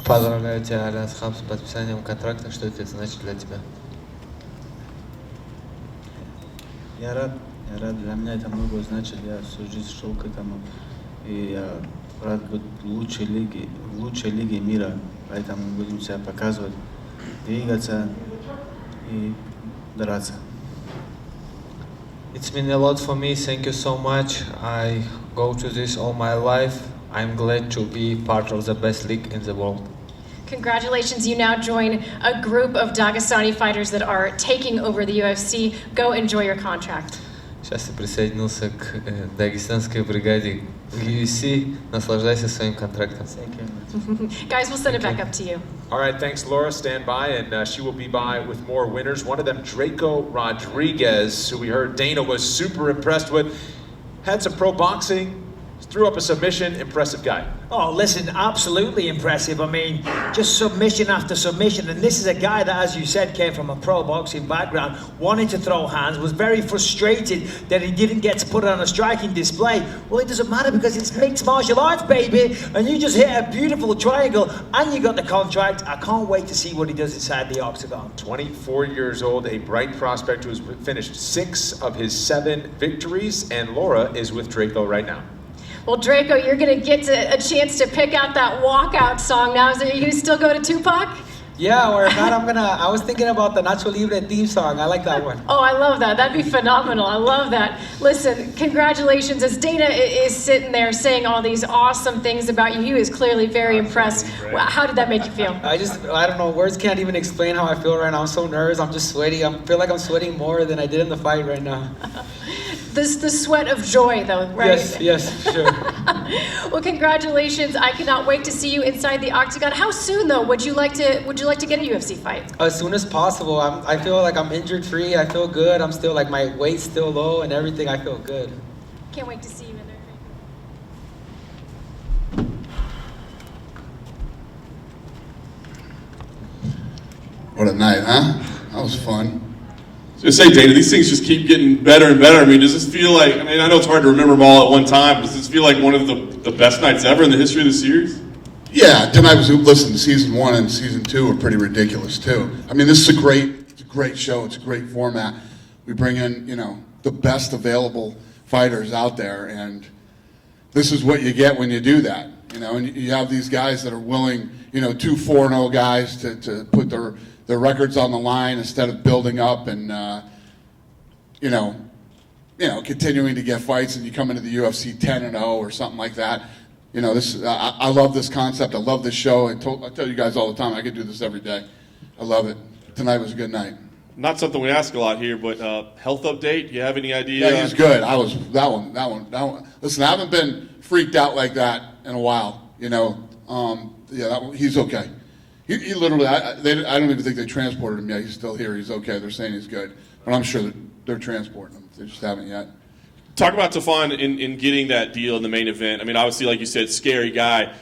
Поздравляю тебя, Альянс Хаб, с подписанием контракта. Что это значит для тебя? Я рад, для меня это много значит, я всю жизнь шел к этому, и я рад быть в лучшей лиге мира, поэтому будем себя показывать, двигаться и драться. It's mean a lot for me. Thank you so much. I go to this all my life. I'm glad to be part of the best league in the world. Congratulations, you now join a group of Dagestani fighters that are taking over the UFC. Go enjoy your contract. Сейчас ты присоединился к дагестанской бригаде UFC. Наслаждайся своим контрактом. Thank you. Guys, we'll send it back up to you. All right, thanks, Laura. Stand by, and she will be by with more winners. One of them, Draco Rodriguez, who we heard Dana was super impressed with. Had some pro boxing, threw up a submission. Impressive guy. Oh, listen, absolutely impressive. I mean, just submission after submission. And this is a guy that, as you said, came from a pro boxing background, wanted to throw hands, was very frustrated that he didn't get to put it on a striking display. Well, it doesn't matter because it's mixed martial arts, baby. And you just hit a beautiful triangle and you got the contract. I can't wait to see what he does inside the octagon. 24 years old, a bright prospect who has finished 6 of his 7 victories. And Laura is with Draco right now. Well, Draco, you're going to get a chance to pick out that walkout song now. Are you going to still go to Tupac? Yeah, or if not, I was thinking about the Nacho Libre theme song. I like that one. Oh, I love that. That'd be phenomenal. I love that. Listen, congratulations. As Dana is sitting there saying all these awesome things about you, he was clearly very impressed. How did that make you feel? I don't know. Words can't even explain how I feel right now. I'm so nervous. I'm just sweaty. I feel like I'm sweating more than I did in the fight right now. The sweat of joy, though, right? Yes, sure. Well, congratulations. I cannot wait to see you inside the octagon. How soon, though, would you like to get a UFC fight? As soon as possible. I feel like I'm injured free. I feel good. I'm still like my weight's still low and everything. I feel good. Can't wait to see you in there. What a night, huh? That was fun. Just say, Dana, these things just keep getting better and better. I mean, does this feel like, I mean, I know it's hard to remember them all at one time, but does this feel like one of the best nights ever in the history of the series? Yeah, tonight was, listen, season 1 and season 2 are pretty ridiculous too. I mean, this is a great show. It's a great format. We bring in, the best available fighters out there, and this is what you get when you do that. And you have these guys that are willing, 2 4-0 guys to put their records on the line instead of building up and, continuing to get fights, and you come into the UFC 10-0 or something like that. I love this concept. I love this show. I tell you guys all the time, I could do this every day. I love it. Tonight was a good night. Not something we ask a lot here, but health update, do you have any idea? Yeah, he's good. That one. Listen, I haven't been freaked out like that in a while. He's okay. He literally, I don't even think they transported him yet. He's still here. He's okay. They're saying he's good. But I'm sure that they're transporting him. They just haven't yet. Talk about Tafon in getting that deal in the main event. I mean, obviously, like you said, scary guy,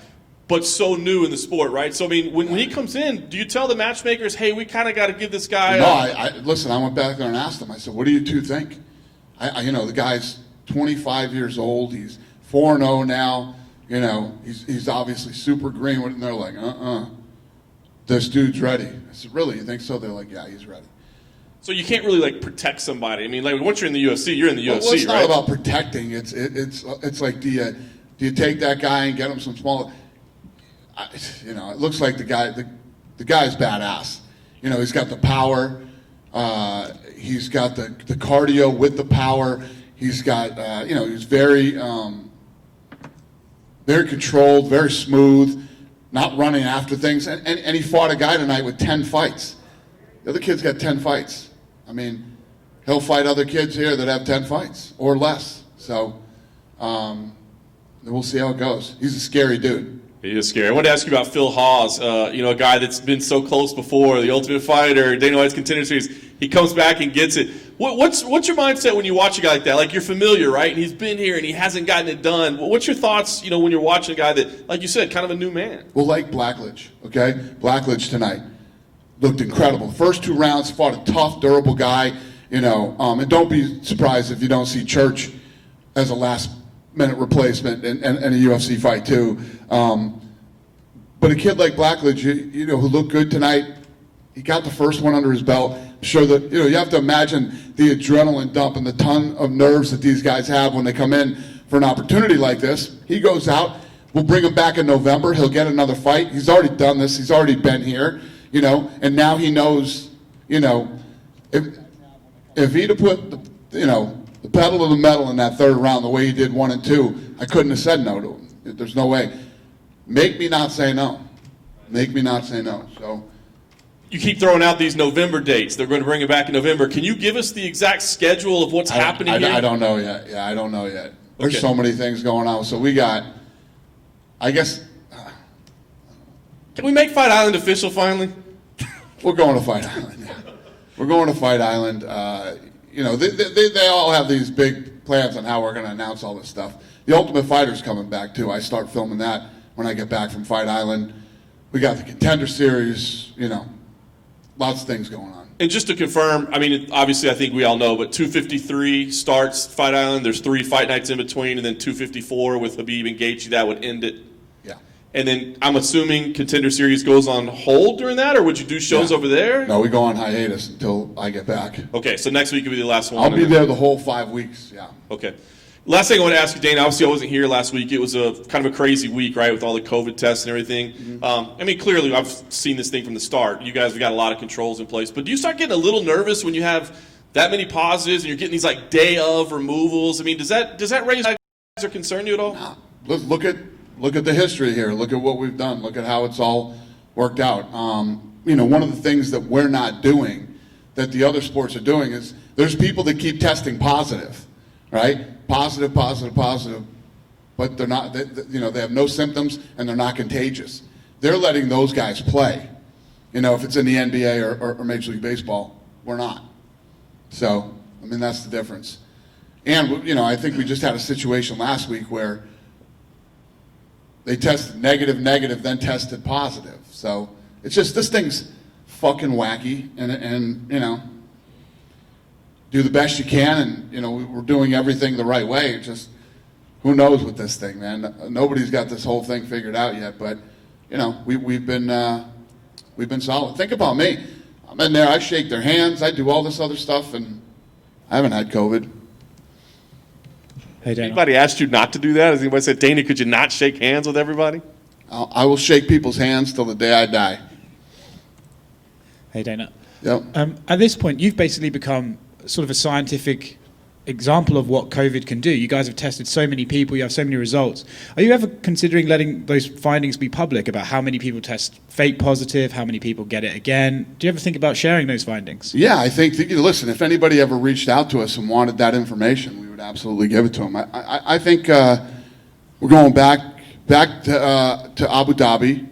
but so new in the sport, right? So, I mean, when he comes in, do you tell the matchmakers, hey, we kind of got to give this guy No, listen, I went back there and asked him. I said, what do you two think? The guy's 25 years old. He's 4-0 now. He's obviously super green. And they're like, this dude's ready. I said, really? You think so? They're like, yeah, he's ready. So you can't really protect somebody. I mean, once you're in the UFC, you're in the UFC, well, it's not right? about protecting. It's like, do you take that guy and get him some small? It looks like the guy's badass. He's got the power. He's got the cardio with the power. He's got he's very controlled, very smooth, not running after things. And he fought a guy tonight with 10 fights. The other kid's got 10 fights. I mean, he'll fight other kids here that have 10 fights or less. So we'll see how it goes. He's a scary dude. He is scary. I wanted to ask you about Phil Hawes, a guy that's been so close before, the Ultimate Fighter, Dana White's Contender Series. He comes back and gets it. What's your mindset when you watch a guy like that? Like, you're familiar, right? And he's been here and he hasn't gotten it done. What's your thoughts, when you're watching a guy that, like you said, kind of a new man? Well, like Blackledge, okay? Blackledge tonight looked incredible. The first 2 rounds, fought a tough, durable guy, and don't be surprised if you don't see Church as a last-minute replacement in a UFC fight too. But a kid like Blackledge, you know, who looked good tonight, he got the first one under his belt. I'm sure that, you know, you have to imagine the adrenaline dump and the ton of nerves that these guys have when they come in for an opportunity like this. He goes out. We'll bring him back in November. He'll get another fight. He's already done this. He's already been here, you know, and now he knows, you know, if he'd have put, the pedal to the metal in that third round the way he did 1 and 2, I couldn't have said no to him. There's no way. Make me not say no. Make me not say no. So. You keep throwing out these November dates. They're going to bring it back in November. Can you give us the exact schedule of what's happening here? I don't know yet. Yeah, I don't know yet. There's Okay. so many things going on. So we got, I guess. Can we make Fight Island official finally? We're going to Fight Island. Yeah. We're going to Fight Island. You know, they all have these big plans on how we're going to announce all this stuff. The Ultimate Fighter's coming back too. I start filming that when I get back from Fight Island. We got the Contender series. You know, lots of things going on. And just to confirm, I mean, obviously I think we all know, but 253 starts Fight Island. There's 3 fight nights in between, and then 254 with Habib and Gaethje. That would end it. Yeah. And then I'm assuming Contender Series goes on hold during that, or would you do shows over there? No, we go on hiatus until I get back. Okay, so next week will be the last one. I'll be there the whole 5 weeks. Yeah. Okay. Last thing I want to ask you, Dana, obviously I wasn't here last week. It was a kind of a crazy week, right, with all the COVID tests and everything. I mean, clearly I've seen this thing from the start. You guys have got a lot of controls in place. But do you start getting a little nervous when you have that many positives and you're getting these like day of removals? I mean, does that raise eyes or concern you at all? Nah. Look at the history here. Look at what we've done. Look at how it's all worked out. You know, one of the things that we're not doing that the other sports are doing is there's people that keep testing positive, right? Positive, but they're not. They have no symptoms and they're not contagious. They're letting those guys play. You know, if it's in the NBA or Major League Baseball, we're not. So, I mean, that's the difference. And you know, I think we just had a situation last week where they tested negative, then tested positive. So it's just, this thing's fucking wacky, and you know, do the best you can, and you know, we're doing everything the right way. It's just, who knows with this thing, man? Nobody's got this whole thing figured out yet, but you know, we've been solid. Think about me. I'm in there, I shake their hands, I do all this other stuff, and I haven't had COVID. Hey, Dana. Anybody asked you not to do that? Has anybody said, Dana, could you not shake hands with everybody? I will shake people's hands till the day I die. Hey, Dana. Yep. At this point, you've basically become sort of a scientific example of what COVID can do. You guys have tested so many people, you have so many results. Are you ever considering letting those findings be public about how many people test fake positive, how many people get it again? Do you ever think about sharing those findings? Yeah, I think, listen, if anybody ever reached out to us and wanted that information, we would absolutely give it to them. I think we're going back to Abu Dhabi.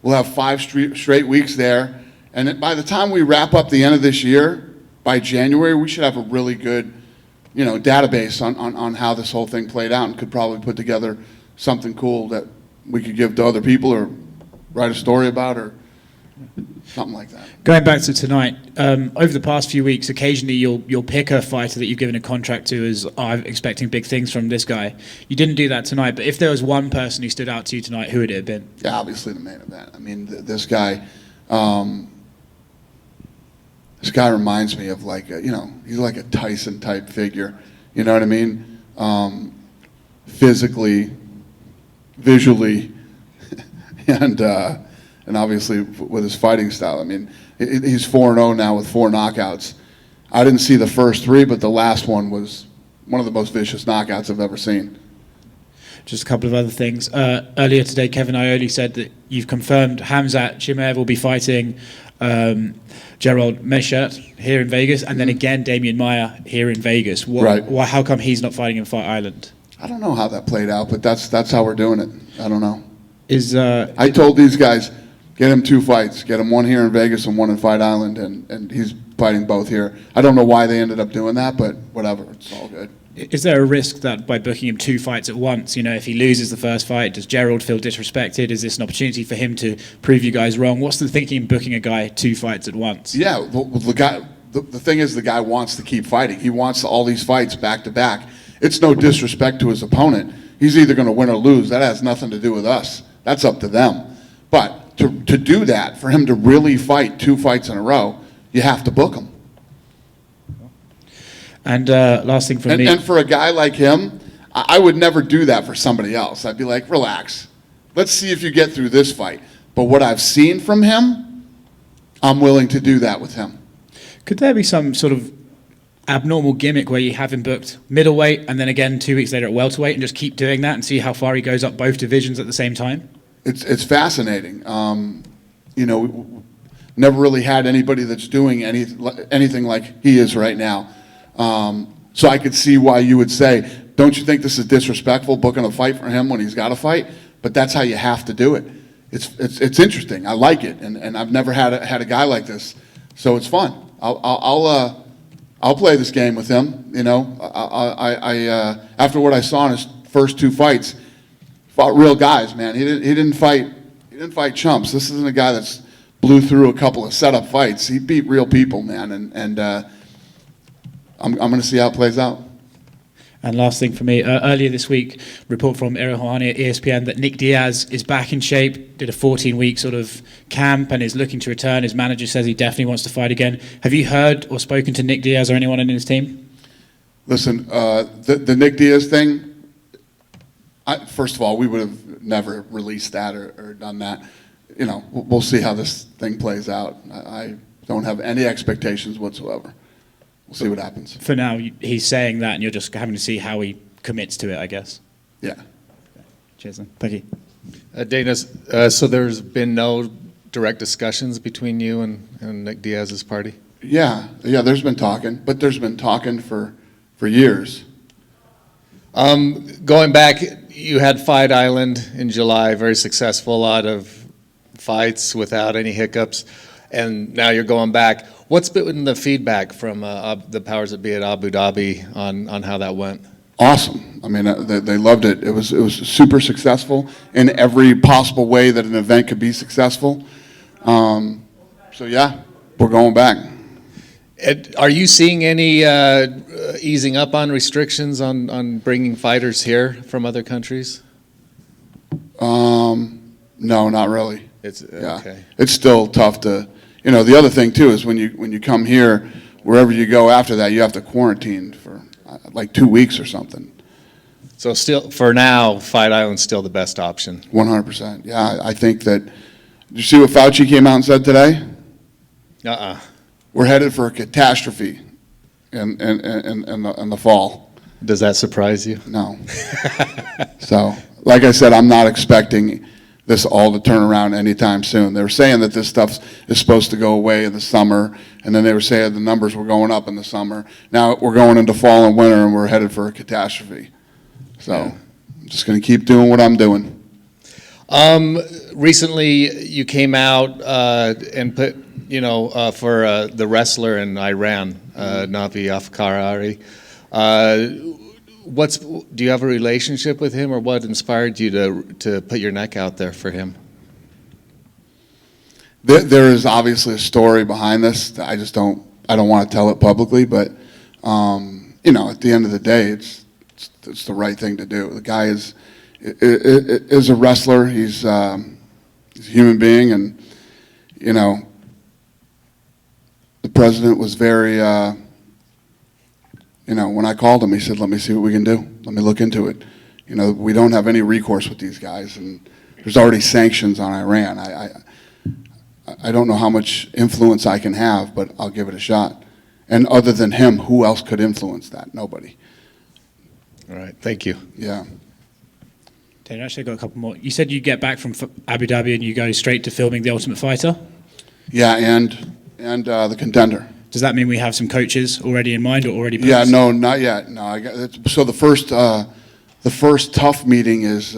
We'll have 5 straight weeks there. And by the time we wrap up the end of this year, by January, we should have a really good, you know, database on how this whole thing played out, and could probably put together something cool that we could give to other people or write a story about or something like that. Going back to tonight, over the past few weeks, occasionally you'll pick a fighter that you've given a contract to as, I'm expecting big things from this guy. You didn't do that tonight, but if there was one person who stood out to you tonight, who would it have been? Yeah, obviously the main event. I mean, this guy, reminds me of like, you know, he's like a Tyson type figure. You know what I mean? Physically, visually, and obviously with his fighting style. I mean, he's 4-0 now with 4 knockouts. I didn't see the first 3, but the last one was one of the most vicious knockouts I've ever seen. Just a couple of other things. Earlier today, Kevin Ioli said that you've confirmed Hamzat Chimaev will be fighting Gerald Meschert here in Vegas, and then again Damian Maia here in Vegas. Right. How come he's not fighting in Fight Island? I don't know how that played out, but that's how we're doing it. I don't know. I told these guys, get him 2 fights. Get him 1 here in Vegas and 1 in Fight Island, and he's fighting both here. I don't know why they ended up doing that, but whatever. It's all good. Is there a risk that by booking him 2 fights at once, you know, if he loses the first fight, does Gerald feel disrespected? Is this an opportunity for him to prove you guys wrong? What's the thinking in booking a guy 2 fights at once? Yeah, well, the thing is, the guy wants to keep fighting. He wants all these fights back to back. It's no disrespect to his opponent. He's either going to win or lose. That has nothing to do with us. That's up to them. But to do that, for him to really fight 2 fights in a row, you have to book him. And last thing from me. And for a guy like him, I would never do that for somebody else. I'd be like, relax. Let's see if you get through this fight. But what I've seen from him, I'm willing to do that with him. Could there be some sort of abnormal gimmick where you have him booked middleweight and then again 2 weeks later at welterweight and just keep doing that and see how far he goes up both divisions at the same time? It's fascinating. Never really had anybody that's doing anything like he is right now. So I could see why you would say, don't you think this is disrespectful, booking a fight for him when he's got a fight? But that's how you have to do it. It's interesting. I like it, and I've never had a guy like this, so it's fun. I'll play this game with him. After what I saw in his first 2 fights, fought real guys, man. He didn't fight chumps. This isn't a guy that's blew through a couple of setup fights. He beat real people, man, and I'm going to see how it plays out. And last thing for me, earlier this week, report from Erohani at ESPN that Nick Diaz is back in shape, did a 14-week sort of camp and is looking to return. His manager says he definitely wants to fight again. Have you heard or spoken to Nick Diaz or anyone in his team? Listen, the Nick Diaz thing, first of all, we would have never released that or done that. We'll see how this thing plays out. I don't have any expectations whatsoever. We'll see what happens. For now, he's saying that, and you're just having to see how he commits to it, I guess. Yeah. Cheers, then. Thank you. Dana, so there's been no direct discussions between you and Nick Diaz's party? Yeah, there's been talking, but there's been talking for years. Going back, you had Fight Island in July, very successful, a lot of fights without any hiccups, and now you're going back. What's been the feedback from the powers that be at Abu Dhabi on how that went? Awesome. I mean, they loved it. It was super successful in every possible way that an event could be successful. So yeah, we're going back. Are you seeing any easing up on restrictions on bringing fighters here from other countries? No, not really. Okay. It's still tough to. The other thing too is when you come here, wherever you go after that, you have to quarantine for like 2 weeks or something. So still, for now, Fight Island's still the best option. 100%. Yeah, I think that. Did you see what Fauci came out and said today? We're headed for a catastrophe in the fall. Does that surprise you? No. So, like I said, I'm not expecting this all to turn around anytime soon. They were saying that this stuff is supposed to go away in the summer, and then they were saying the numbers were going up in the summer. Now we're going into fall and winter, and we're headed for a catastrophe. So I'm just going to keep doing what I'm doing. Recently, you came out and put, for the wrestler in Iran, Navi Afkari. Do you have a relationship with him, or what inspired you to put your neck out there for him? There is obviously a story behind this. I don't want to tell it publicly, but at the end of the day, it's the right thing to do. The guy is a wrestler. He's a human being, and the president was very. When I called him, he said, "Let me see what we can do. Let me look into it." We don't have any recourse with these guys, and there's already sanctions on Iran. I don't know how much influence I can have, but I'll give it a shot. And other than him, who else could influence that? Nobody. All right, thank you. Yeah. Dana, actually, I got a couple more. You said you get back from Abu Dhabi and you go straight to filming The Ultimate Fighter? Yeah, and The Contender. Does that mean we have some coaches already in mind or already booked? Yeah, no, not yet. No, so the first tough meeting is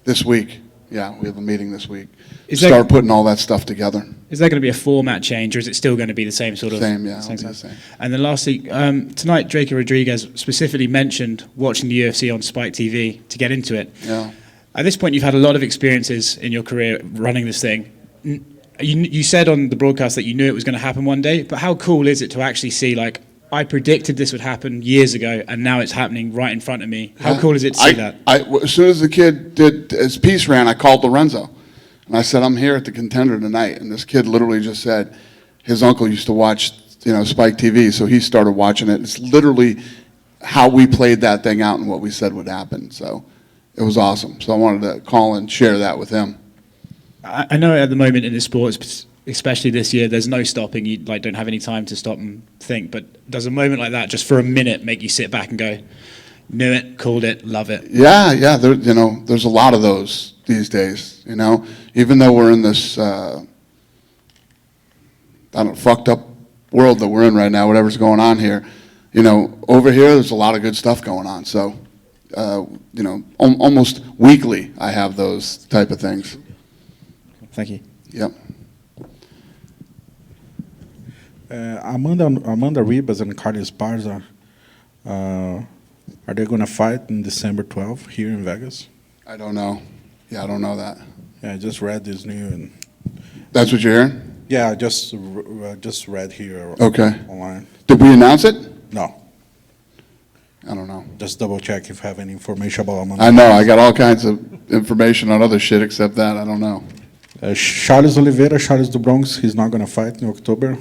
this week. Yeah, we have a meeting this week. Start putting all that stuff together. Is there going to be a format change, or is it still going to be the same sort of? Same, yeah. Same. Same. And then lastly, tonight Draco Rodriguez specifically mentioned watching the UFC on Spike TV to get into it. Yeah. At this point, you've had a lot of experiences in your career running this thing. You said on the broadcast that you knew it was going to happen one day, but how cool is it to actually see, like, I predicted this would happen years ago, and now it's happening right in front of me. How cool is it to see that? As soon as the kid did his piece ran, I called Lorenzo. And I said, I'm here at the Contender tonight. And this kid literally just said his uncle used to watch, Spike TV, so he started watching it. It's literally how we played that thing out and what we said would happen. So it was awesome. So I wanted to call and share that with him. I know at the moment in the sports, especially this year, there's no stopping. You don't have any time to stop and think. But does a moment like that, just for a minute, make you sit back and go, knew it, called it, love it? Yeah. There's a lot of those these days. Even though we're in this fucked up world that we're in right now, whatever's going on here, over here there's a lot of good stuff going on. So, almost weekly I have those type of things. Thank you. Yep. Amanda Ribas and Carlos Esparza, are they going to fight in December 12th here in Vegas? I don't know. Yeah, I don't know that. Yeah, I just read this new. And that's what you're hearing? Yeah, I just read here online. Did we announce it? No. I don't know. Just double check if you have any information about Amanda. I know. I got all kinds of information on other shit except that. I don't know. Charles Oliveira, Charles do Bronx, he's not going to fight in October.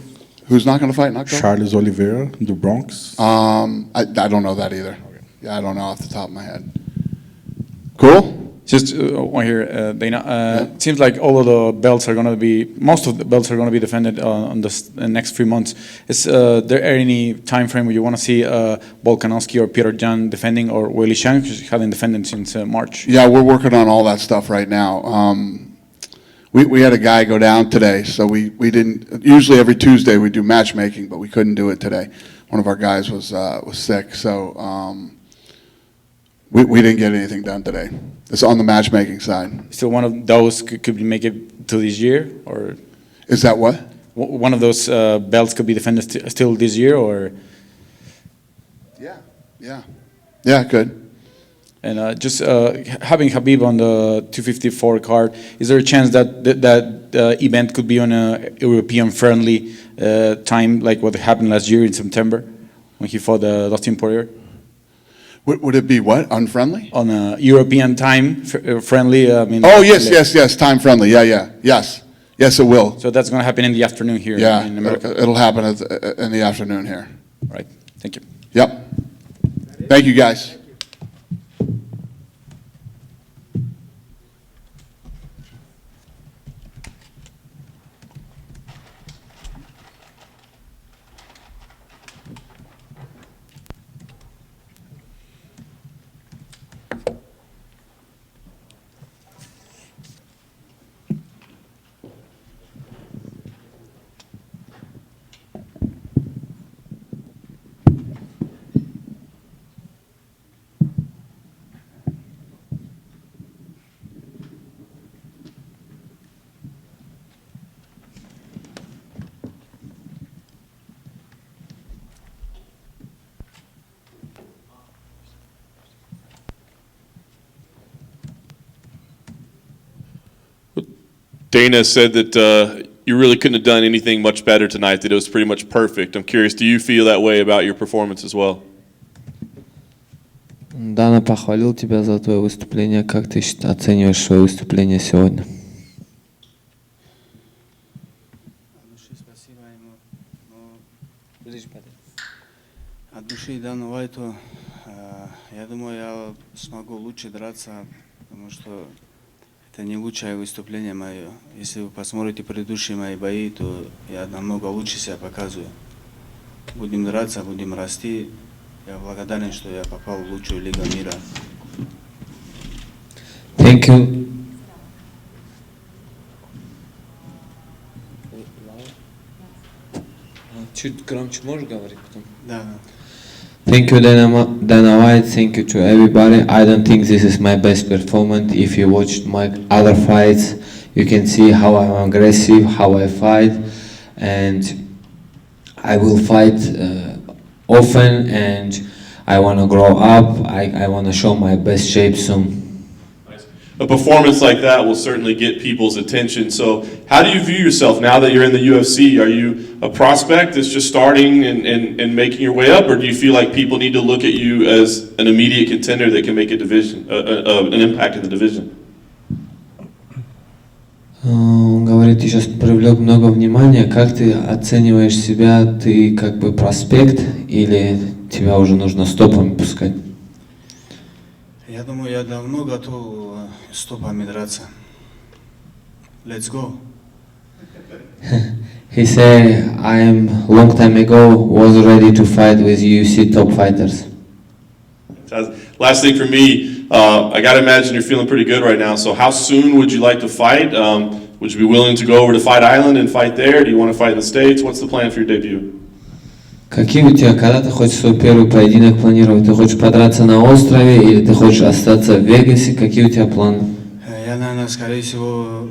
Who's not going to fight in October? Charles Oliveira, do Bronx. I don't know that either. Okay. Yeah, I don't know off the top of my head. Cool? Just one here, Dana. It seems like all of the belts are going to be, most of the belts are going to be defended on the next few months. Is there any time frame where you want to see Volkanovski or Peter Jan defending, or Weili Zhang, who hadn't defended since March? Yeah, we're working on all that stuff right now. We had a guy go down today, so we didn't. Usually every Tuesday we do matchmaking, but we couldn't do it today. One of our guys was sick, so we didn't get anything done today. It's on the matchmaking side. So one of those could make it to this year, or is that what? One of those belts could be defended still this year, or? Yeah, it could. And just having Khabib on the 254 card, is there a chance that event could be on a European-friendly time, like what happened last year in September when he fought Dustin Poirier? Would it be what? Unfriendly? On a European time friendly? Yes, time friendly. Yeah. Yes, it will. So that's going to happen in the afternoon here in America? It'll happen in the afternoon here. All right. Thank you. Yep. Thank you, guys. Dana said that you really couldn't have done anything much better tonight, that it was pretty much perfect. I'm curious, do you feel that way about your performance as well? Дана похвалил тебя за твое выступление. Как ты оцениваешь свое выступление сегодня? От души Дану Вайту, я думаю, я смогу лучше драться, потому что это не лучшее выступление мое. Если вы посмотрите предыдущие мои бои, то я намного лучше себя показываю. Будем драться, будем расти. Я благодарен, что я попал в лучшую лигу мира. Thank you. Чуть громче можешь говорить потом? Да. Thank you, Dana White. Thank you to everybody. I don't think this is my best performance. If you watched my other fights, you can see how I'm aggressive, how I fight, and I will fight often, and I want to grow up. I want to show my best shape soon. A performance like that will certainly get people's attention. So how do you view yourself now that you're in the UFC? Are you a prospect that's just starting and making your way up, or do you feel like people need to look at you as an immediate contender that can make a division, an impact in the division? Он говорит, ты сейчас привлек много внимания. Как ты оцениваешь себя? Ты как бы проспект или тебя уже нужно стопами пускать? Я думаю, я давно готов стопами драться. Let's go. He said, I'm long time ago was ready to fight with UFC top fighters. Last thing for me, I gotta imagine you're feeling pretty good right now. So how soon would you like to fight? Would you be willing to go over to Fight Island and fight there? Do you want to fight in the States? What's the plan for your debut? Какие у тебя, когда ты хочешь свой первый поединок планировать? Ты хочешь подраться на острове или ты хочешь остаться в Вегасе? Какие у тебя планы? Я, наверное, скорее всего,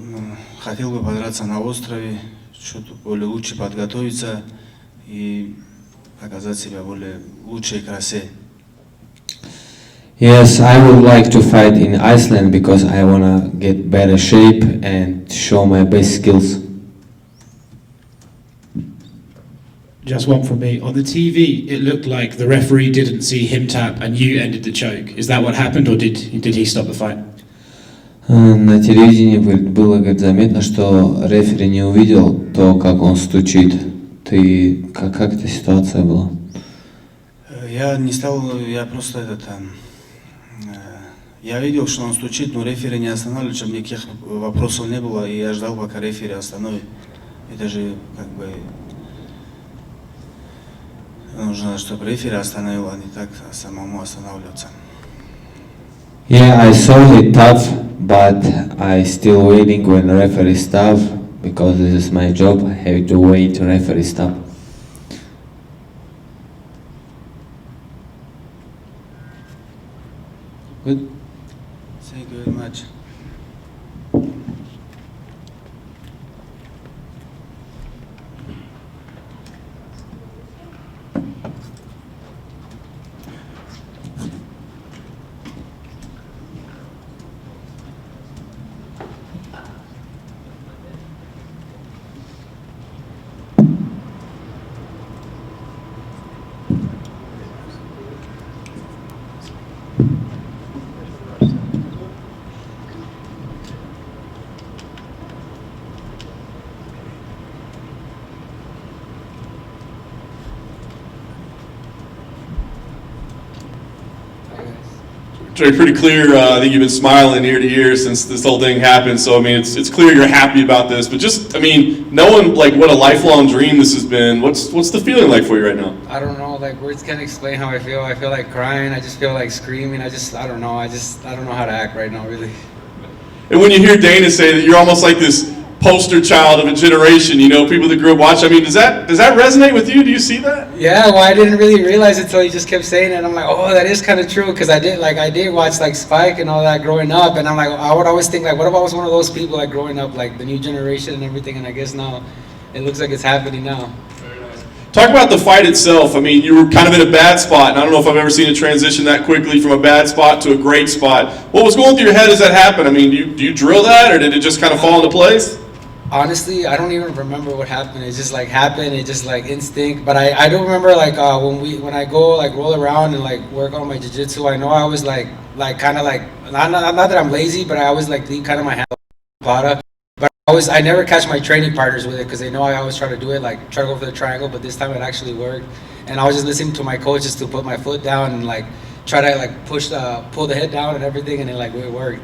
хотел бы подраться на острове, что-то более лучше подготовиться и показать себя более лучшей красе. Yes, I would like to fight in Iceland because I wanna get better shape and show my best skills. Just one from me. On the TV, it looked like the referee didn't see him tap and you ended the choke. Is that what happened, or did he stop the fight? На телевидении было, говорит, заметно, что рефери не увидел то, как он стучит. Ты как эта ситуация была? Я не стал, я просто я видел, что он стучит, но рефери не останавливали, чтобы никаких вопросов не было, и я ждал, пока рефери остановит. Это же как бы нужно, чтобы рефери остановил, а не так самому останавливаться. Yeah, I saw it tough, but I still waiting when referee stop because this is my job. I have to wait to referee stop. Good. Thank you very much. Trey, pretty clear. I think you've been smiling ear to ear since this whole thing happened. So I mean, it's clear you're happy about this. But just, I mean, knowing like what a lifelong dream this has been, what's the feeling like for you right now? I don't know. Like words can't explain how I feel. I feel like crying. I just feel like screaming. I don't know. I don't know how to act right now, really. And when you hear Dana say that you're almost like this poster child of a generation, you know, people that grew up watching. I mean, does that resonate with you? Do you see that? Yeah, well, I didn't really realize it until he just kept saying it. I'm like, oh, that is kind of true, because I did watch like Spike and all that growing up, and I'm like, I would always think like, what if I was one of those people like growing up, like the new generation and everything, and I guess now it looks like it's happening now. Talk about the fight itself. I mean, you were kind of in a bad spot, and I don't know if I've ever seen a transition that quickly from a bad spot to a great spot. What was going through your head as that happened? I mean, do you drill that, or did it just kind of fall into place? Honestly, I don't even remember what happened. It just like happened. It just like instinct. But I do remember like when I go like roll around and like work on my jiu-jitsu, I know I was like kind of like not that I'm lazy, but I always like leave kind of my hand on. But I never catch my training partners with it because they know I always try to do it, like try to go for the triangle. But this time it actually worked, and I was just listening to my coaches to put my foot down and like try to like pull the head down and everything, and it worked.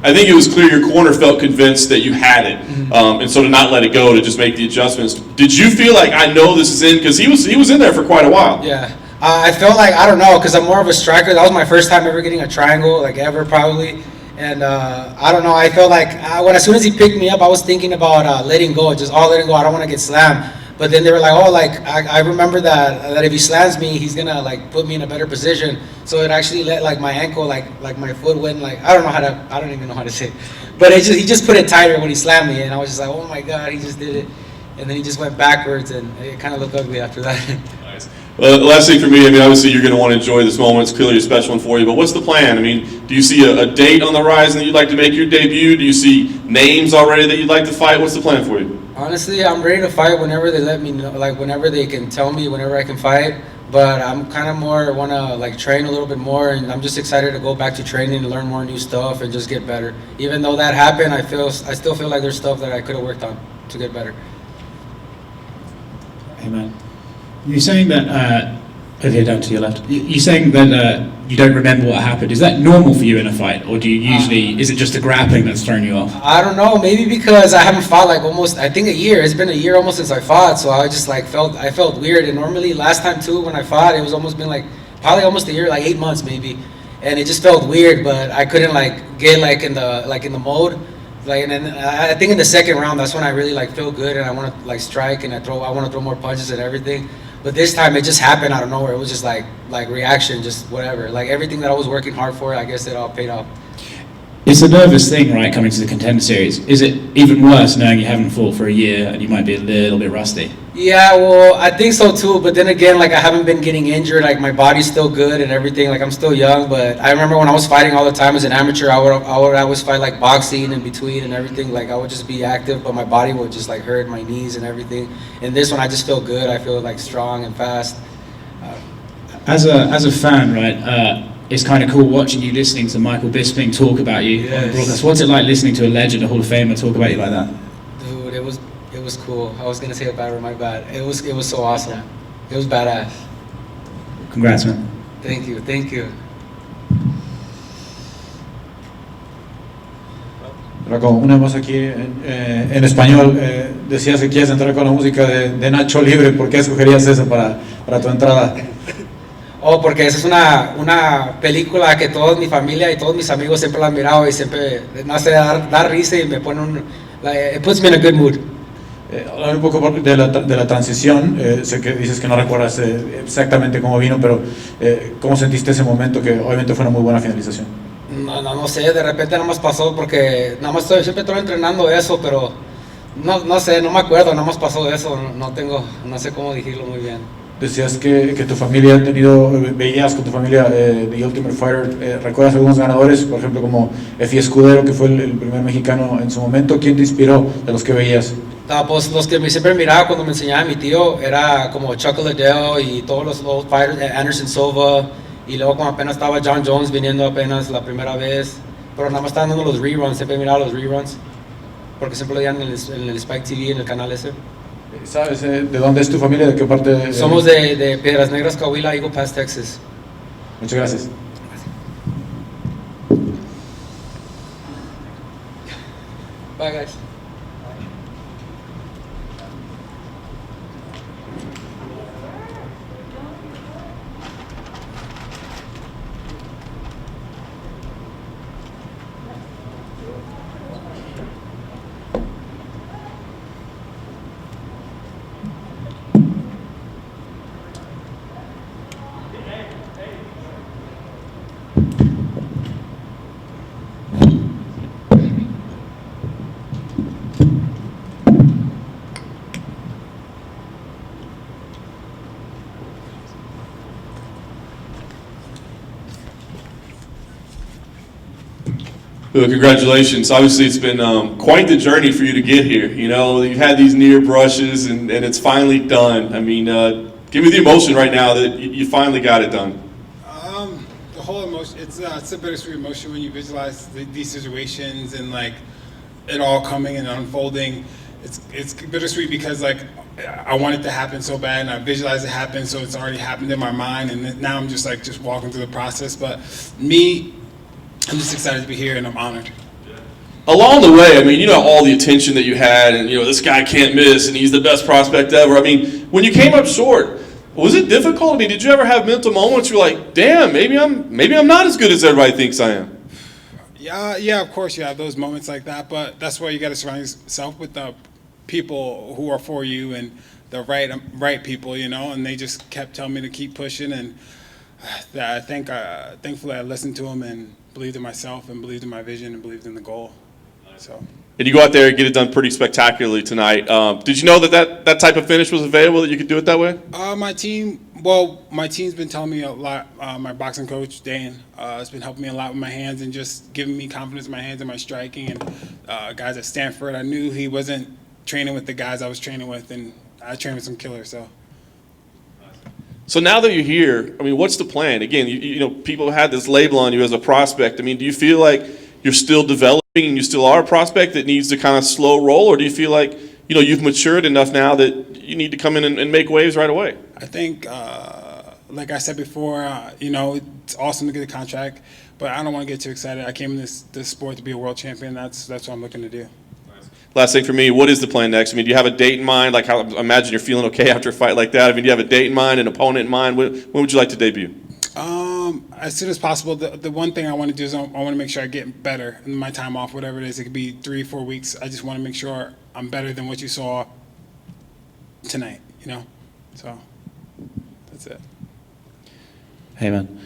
I think it was clear your corner felt convinced that you had it, and so to not let it go, to just make the adjustments. Did you feel like, I know this is in? Because he was in there for quite a while. Yeah, I felt like, I don't know, because I'm more of a striker. That was my first time ever getting a triangle, like ever probably. And I don't know, I felt like as soon as he picked me up, I was thinking about letting go, just all letting go. I don't want to get slammed. But then they were like, oh, like I remember that if he slams me, he's gonna like put me in a better position. So it actually let like my ankle, like my foot went like, I don't even know how to say it. But he just put it tighter when he slammed me, and I was just like, oh my God, he just did it. And then he just went backwards, and it kind of looked ugly after that. Nice. Well, the last thing for me, I mean, obviously you're going to want to enjoy this moment. It's clearly a special one for you, but what's the plan? I mean, do you see a date on the horizon that you'd like to make your debut? Do you see names already that you'd like to fight? What's the plan for you? Honestly, I'm ready to fight whenever they let me know, like whenever they can tell me, whenever I can fight. but I'm kind of more want to like train a little bit more, and I'm just excited to go back to training and learn more new stuff and just get better. Even though that happened, I still feel like there's stuff that I could have worked on to get better. Amen. You're saying that over here down to your left. You're saying that you don't remember what happened. Is that normal for you in a fight, or do you usually? Is it just the grappling that's thrown you off? I don't know. Maybe because I haven't fought like almost, I think a year. It's been a year almost since I fought, so I just like I felt weird. And normally last time too when I fought, it was almost been like probably almost a year, like 8 months maybe, and it just felt weird. But I couldn't like get like in the mode. Like, and then I think in the second round, that's when I really like feel good and I want to like strike and I want to throw more punches and everything. But this time it just happened out of nowhere. It was just like reaction, just whatever. Like everything that I was working hard for, I guess it all paid off. It's a nervous thing, right, coming to the Contender Series. Is it even worse knowing you haven't fought for a year and you might be a little bit rusty? Yeah, well, I think so too. But then again, like I haven't been getting injured. Like my body's still good and everything. Like I'm still young. But I remember when I was fighting all the time as an amateur, I would always fight like boxing in between and everything. Like I would just be active, but my body would just like hurt, my knees and everything. And this one, I just feel good. I feel like strong and fast. As a fan, right? It's kind of cool watching you listening to Michael Bisping talk about you on the broadcast. What's it like listening to a legend, a Hall of Famer, talk about you like that? Dude, it was cool. I was gonna say a bad word, my bad. It was so awesome. It was badass. Congrats, man. Thank you. Draco, una más aquí en español. Decías que quieres entrar con la música de Nacho Libre. ¿Por qué escogerías esa para tu entrada? Oh, porque esa es una película que toda mi familia y todos mis amigos siempre la han mirado y siempre me hace dar risa y me pone it puts me in a good mood. Hablar un poco de la transición. Sé que dices que no recuerdas exactamente cómo vino, pero ¿cómo sentiste ese momento que obviamente fue una muy buena finalización? No sé, de repente nada más pasó porque siempre estoy entrenando eso, pero no sé, no me acuerdo, nada más pasó eso, no sé cómo decirlo muy bien. Decías que tu familia veías con tu familia The Ultimate Fighter. ¿Recuerdas algunos ganadores? Por ejemplo, como Efi Escudero, que fue el primer mexicano en su momento. ¿Quién te inspiró de los que veías? Pues los que siempre miraba cuando me enseñaba mi tío era como Chuck Liddell y todos los old fighters, Anderson Silva, y luego como apenas estaba John Jones viniendo apenas la primera vez, pero nada más estaban dando los reruns, siempre miraba los reruns, porque siempre lo veían en el Spike TV, en el canal ese. ¿Sabes de dónde es tu familia? ¿De qué parte? Somos de Piedras Negras, Coahuila, Eagle Pass, Texas. Muchas gracias. Bye, guys. Well, congratulations. Obviously, it's been quite the journey for you to get here. You know, you've had these near brushes, and it's finally done. I mean, give me the emotion right now that you finally got it done. The whole emotion, it's a bittersweet emotion when you visualize these situations and like it all coming and unfolding. It's bittersweet because like I want it to happen so bad, and I visualize it happen, so it's already happened in my mind, and now I'm just walking through the process. But I'm just excited to be here, and I'm honored. Along the way, I mean, you know, all the attention that you had, and, you know, this guy can't miss, and he's the best prospect ever. I mean, when you came up short, was it difficult? I mean, did you ever have mental moments where you're like, damn, maybe I'm not as good as everybody thinks I am? Yeah, of course you have those moments like that, but that's why you got to surround yourself with the people who are for you and the right people, you know, and they just kept telling me to keep pushing, and thankfully I listened to them and believed in myself and believed in my vision and believed in the goal. So. And you go out there and get it done pretty spectacularly tonight. Did you know that type of finish was available, that you could do it that way? My team's been telling me a lot. My boxing coach, Dan, has been helping me a lot with my hands and just giving me confidence in my hands and my striking. And guys at Stanford, I knew he wasn't training with the guys I was training with, and I trained with some killers, so. So now that you're here, I mean, what's the plan? Again, you know, people have had this label on you as a prospect. I mean, do you feel like you're still developing and you still are a prospect that needs to kind of slow roll, or do you feel like, you know, you've matured enough now that you need to come in and make waves right away? I think, like I said before, you know, it's awesome to get a contract, but I don't want to get too excited. I came in this sport to be a world champion. That's what I'm looking to do. Last thing for me, what is the plan next? I mean, do you have a date in mind? Like, how, I imagine you're feeling okay after a fight like that. I mean, do you have a date in mind, an opponent in mind? When would you like to debut? As soon as possible. The one thing I want to do is I want to make sure I get better in my time off, whatever it is. It could be 3-4 weeks. I just want to make sure I'm better than what you saw tonight, you know? So that's it. Hey, man.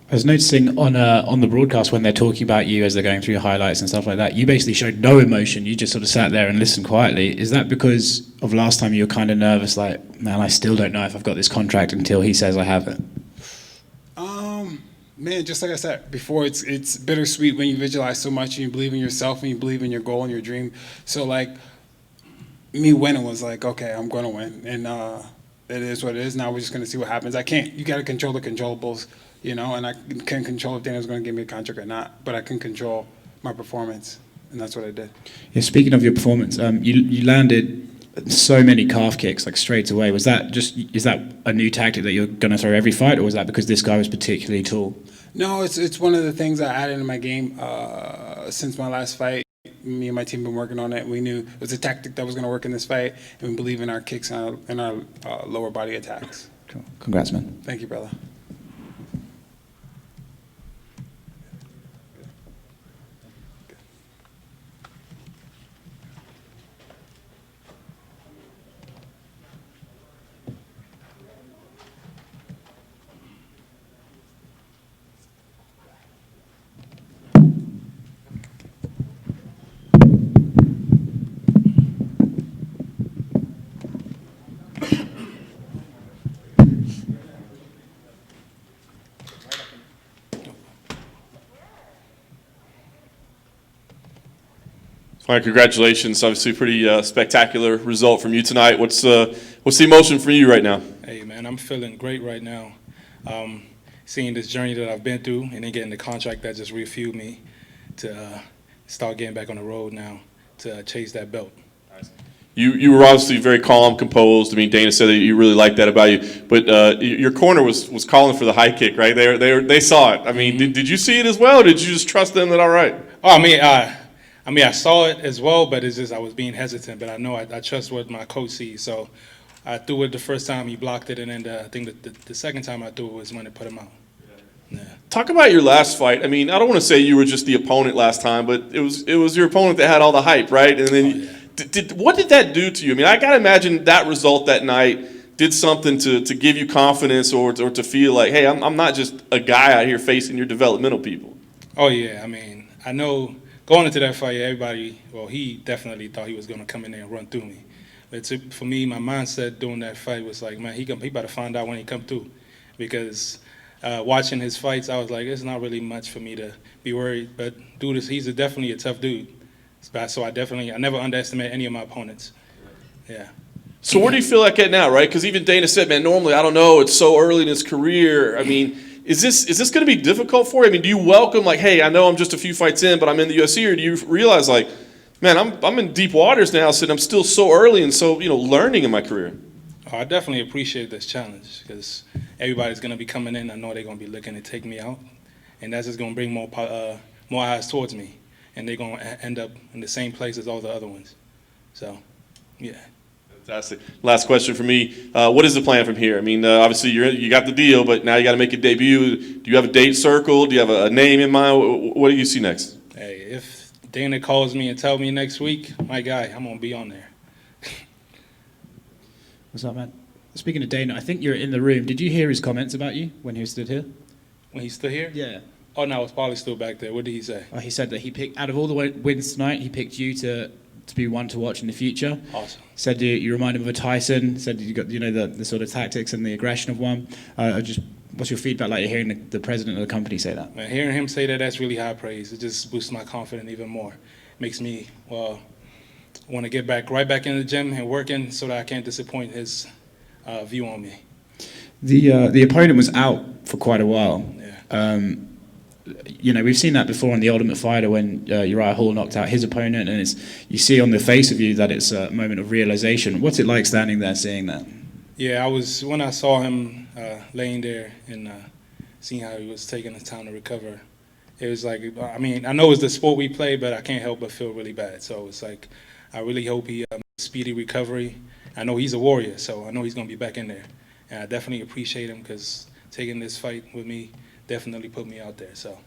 I was noticing on the broadcast when they're talking about you as they're going through your highlights and stuff like that, you basically showed no emotion. You just sort of sat there and listened quietly. Is that because of last time you were kind of nervous, like, man, I still don't know if I've got this contract until he says I have it? Man, just like I said before, it's bittersweet when you visualize so much and you believe in yourself and you believe in your goal and your dream. So, like, me winning was like, okay, I'm going to win. And it is what it is. Now we're just going to see what happens. You got to control the controllables, you know, and I can't control if Dana's going to give me a contract or not, but I can control my performance, and that's what I did. Yeah, speaking of your performance, you landed so many calf kicks like straight away. Is that a new tactic that you're going to throw every fight, or was that because this guy was particularly tall? No, it's one of the things I added in my game since my last fight. Me and my team have been working on it. We knew it was a tactic that was going to work in this fight, and we believe in our kicks and our lower body attacks. Cool. Congrats, man. Thank you, brother. All right, congratulations. Obviously, pretty spectacular result from you tonight. What's the emotion for you right now? Hey, man, I'm feeling great right now. Seeing this journey that I've been through and then getting the contract that just refueled me to start getting back on the road now to chase that belt. You were obviously very calm, composed. I mean, Dana said that you really liked that about you. But your corner was calling for the high kick, right? They saw it. I mean, did you see it as well, or did you just trust them that all right? Oh, I mean, I saw it as well, but it's just I was being hesitant. But I know I trust what my coach sees. So I threw it the first time, he blocked it, and then I think the second time I threw it was when it put him out. Yeah. Talk about your last fight. I mean, I don't want to say you were just the opponent last time, but it was your opponent that had all the hype, right? And then what did that do to you? I mean, I got to imagine that result that night did something to give you confidence or to feel like, hey, I'm not just a guy out here facing your developmental people. Oh, yeah. I mean, I know going into that fight, everybody, well, he definitely thought he was going to come in there and run through me. But for me, my mindset during that fight was like, man, he about to find out when he come through. Because watching his fights, I was like, it's not really much for me to be worried. But dude, he's definitely a tough dude. So I never underestimate any of my opponents. Yeah. So where do you feel like at now, right? Because even Dana said, man, normally, I don't know, it's so early in his career. I mean, is this going to be difficult for you? I mean, do you welcome, like, hey, I know I'm just a few fights in, but I'm in the UFC, or do you realize, like, man, I'm in deep waters now, so I'm still so early and so, learning in my career? Oh, I definitely appreciate this challenge because everybody's going to be coming in. I know they're going to be looking to take me out, and that's just going to bring more eyes towards me, and they're going to end up in the same place as all the other ones. So, yeah. Fantastic. Last question for me. What is the plan from here? I mean, obviously you got the deal, but now you got to make a debut. Do you have a date circled? Do you have a name in mind? What do you see next? Hey, if Dana calls me and tells me next week, my guy, I'm going to be on there. What's up, man? Speaking of Dana, I think you're in the room. Did you hear his comments about you when he stood here? When he stood here? Yeah. Oh, no, I was probably still back there. What did he say? Oh, he said that he picked, out of all the wins tonight, he picked you to be one to watch in the future. Awesome. Said you remind him of a Tyson. Said you got the sort of tactics and the aggression of one. What's your feedback like hearing the president of the company say that? Man, hearing him say that's really high praise. It just boosts my confidence even more. Makes me want to get right back in the gym and working so that I can't disappoint his view on me. The opponent was out for quite a while. You know, we've seen that before on The Ultimate Fighter when Uriah Hall knocked out his opponent, and you see on the face of you that it's a moment of realization. What's it like standing there seeing that? Yeah, when I saw him laying there and seeing how he was taking his time to recover, it was like, I mean, I know it's the sport we play, but I can't help but feel really bad. So it's like, I really hope he speedy recovery. I know he's a warrior, so I know he's going to be back in there. And I definitely appreciate him because taking this fight with me definitely put me out there. So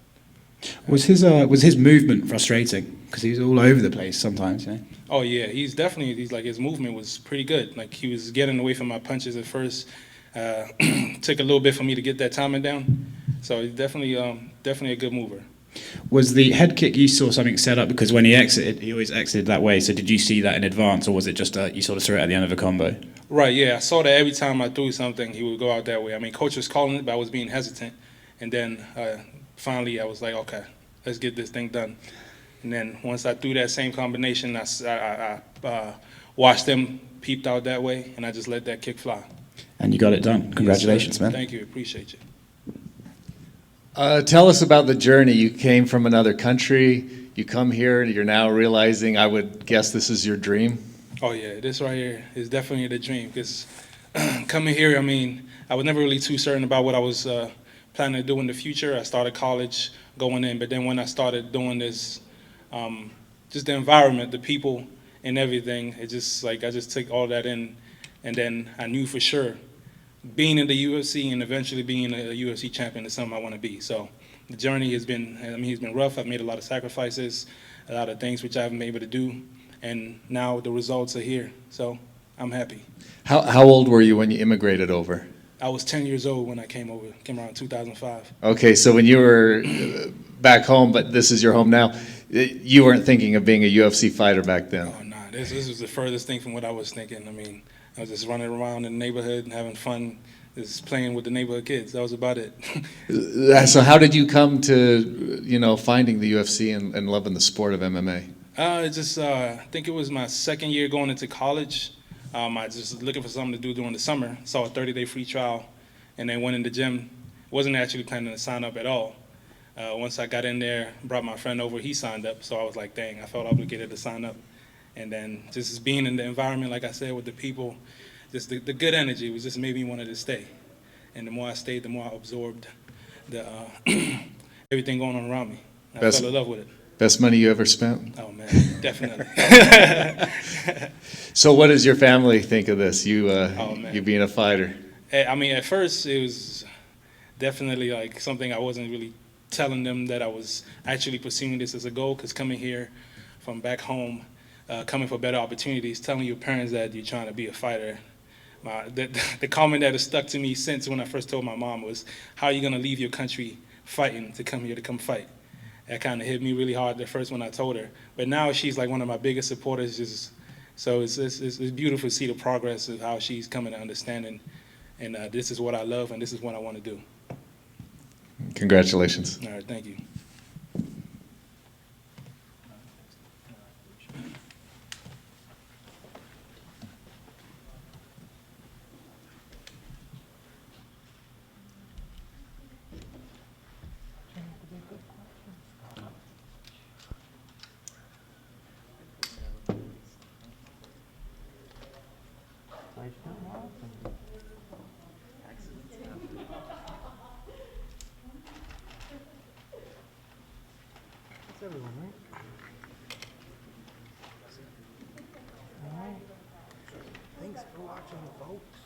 was his movement frustrating? Because he was all over the place sometimes. Yeah. Oh yeah, he's like his movement was pretty good. Like he was getting away from my punches at first. Took a little bit for me to get that timing down. So he's definitely a good mover. Was the head kick you saw something set up? Because when he exited, he always exited that way. So did you see that in advance, or was it just you sort of threw it at the end of a combo? Right, yeah. I saw that every time I threw something, he would go out that way. I mean, coach was calling it, but I was being hesitant. And then finally I was like, okay, let's get this thing done. And then once I threw that same combination, I watched them peeped out that way, and I just let that kick fly. And you got it done. Congratulations, yes, man. Thank you. Appreciate you. Tell us about the journey. You came from another country. You come here, and you're now realizing, I would guess this is your dream? Oh, yeah. This right here is definitely the dream. Because coming here, I mean, I was never really too certain about what I was planning to do in the future. I started college going in. But then when I started doing this, just the environment, the people, and everything, it just like I just took all that in. And then I knew for sure being in the UFC and eventually being a UFC champion is something I want to be. So the journey has been, I mean, it's been rough. I've made a lot of sacrifices, a lot of things which I haven't been able to do. And now the results are here. So I'm happy. How old were you when you immigrated over? I was 10 years old when I came around 2005. Okay, so when you were back home, but this is your home now, you weren't thinking of being a UFC fighter back then? Oh, nah, this was the furthest thing from what I was thinking. I mean, I was just running around in the neighborhood and having fun, just playing with the neighborhood kids. That was about it. So how did you come to, finding the UFC and loving the sport of MMA? I think it was my second year going into college. I just was looking for something to do during the summer. Saw a 30-day free trial, and then went in the gym. Wasn't actually planning to sign up at all. Once I got in there, brought my friend over, he signed up. So I was like, dang, I felt obligated to sign up. And then just being in the environment, like I said, with the people, just the good energy was just made me want to stay. And the more I stayed, the more I absorbed the everything going on around me. I fell in love with it. Best money you ever spent? Oh, man, definitely. So what does your family think of this, you being a fighter? I mean, at first, it was definitely like something I wasn't really telling them that I was actually pursuing this as a goal, because coming here from back home, coming for better opportunities, telling your parents that you're trying to be a fighter. The comment that has stuck to me since when I first told my mom was, how are you going to leave your country fighting to come here to come fight? That kind of hit me really hard at first when I told her. But now she's like one of my biggest supporters. So it's beautiful to see the progress of how she's coming to understanding. And this is what I love, and this is what I want to do. Congratulations. All right, thank you. That's everyone, right? All right. Thanks for watching, folks.